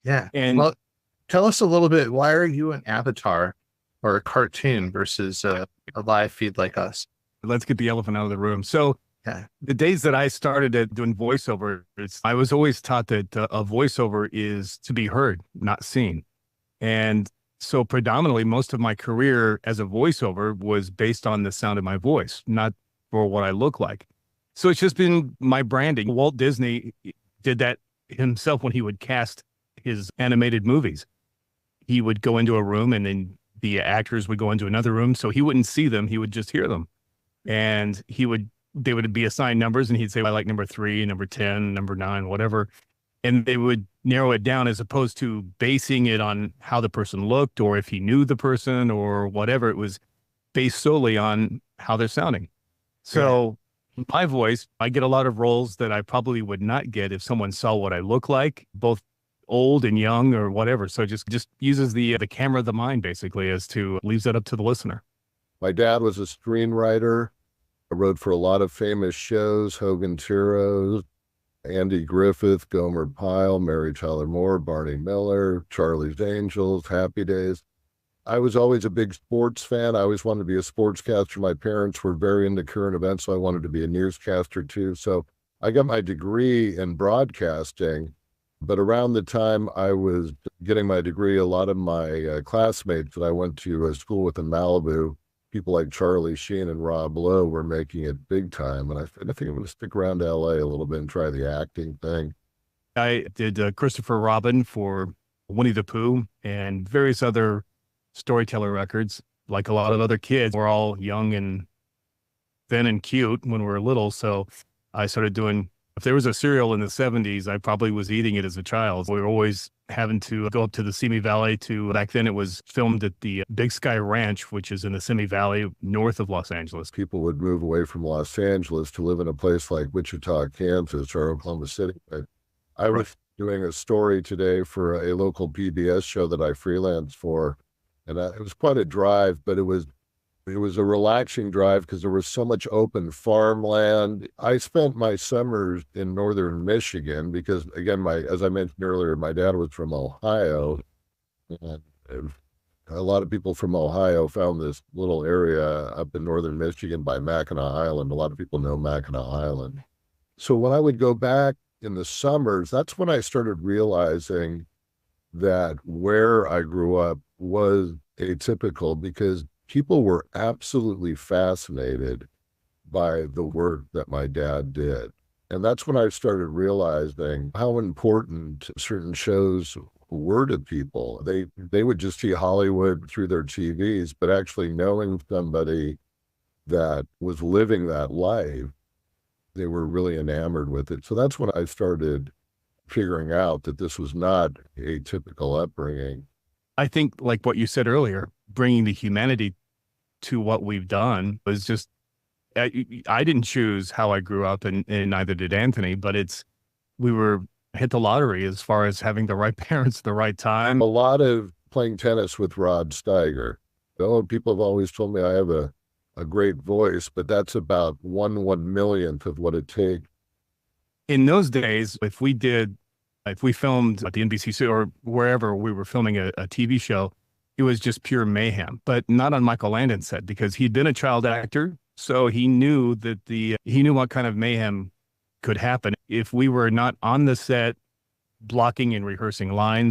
Yeah. And Well, tell us a little bit. Why are you an avatar or a cartoon versus a live feed like us? let's get the elephant out of the room. So Yeah. the days that I started at doing voiceover, I was always taught that a voiceover is to be heard, not seen. And so predominantly most of my career as a voiceover was based on the sound of my voice, not for what I look like. So it's just been my branding. Walt Disney did that himself when he would cast his animated movies. He would go into a room and then the actors would go into another room. So he wouldn't see them. He would just hear them. And they would be assigned numbers and he'd say, I like number 3, number 10, number 9, whatever. And they would narrow it down as opposed to basing it on how the person looked or if he knew the person or whatever. It was based solely on how they're sounding. Yeah. So my voice, I get a lot of roles that I probably would not get if someone saw what I look like, both old and young or whatever. So just uses the camera of the mind basically as to leaves that up to the listener. My dad was a screenwriter. I wrote for a lot of famous shows, Hogan's Heroes, Andy Griffith, Gomer Pyle, Mary Tyler Moore, Barney Miller, Charlie's Angels, Happy Days. I was always a big sports fan. I always wanted to be a sportscaster. My parents were very into current events, so I wanted to be a newscaster too. So I got my degree in broadcasting, but around the time I was getting my degree, a lot of my classmates that I went to a school with in Malibu, people like Charlie Sheen and Rob Lowe were making it big time. And I think I'm going to stick around to LA a little bit and try the acting thing. I did Christopher Robin for Winnie the Pooh and various other storyteller records. Like a lot of other kids, we're all young and thin and cute when we were little. So I started doing, if there was a cereal in the 70s, I probably was eating it as a child. We were always having to go up to the Simi Valley back then it was filmed at the Big Sky Ranch, which is in the Simi Valley north of Los Angeles. People would move away from Los Angeles to live in a place like Wichita, Kansas, or Oklahoma City. I was doing a story today for a local PBS show that I freelance for, and it was quite a drive, but it was a relaxing drive because there was so much open farmland. I spent my summers in northern Michigan because, again, as I mentioned earlier, my dad was from Ohio, and a lot of people from Ohio found this little area up in northern Michigan by Mackinac Island. A lot of people know Mackinac Island. So when I would go back in the summers, that's when I started realizing that where I grew up was atypical because people were absolutely fascinated by the work that my dad did. And that's when I started realizing how important certain shows were to people. They would just see Hollywood through their TVs, but actually knowing somebody that was living that life, they were really enamored with it. So that's when I started figuring out that this was not a typical upbringing. I think like what you said earlier, bringing the humanity to what we've done was just, I didn't choose how I grew up and neither did Anthony, but we were hit the lottery as far as having the right parents at the right time. A lot of playing tennis with Rod Steiger. Oh, people have always told me I have a great voice, but that's about 1/1,000,000th of what it takes. In those days, if we filmed at the NBC or wherever we were filming a TV show, it was just pure mayhem, but not on Michael Landon's set because he'd been a child actor. So he knew that he knew what kind of mayhem could happen if we were not on the set blocking and rehearsing lines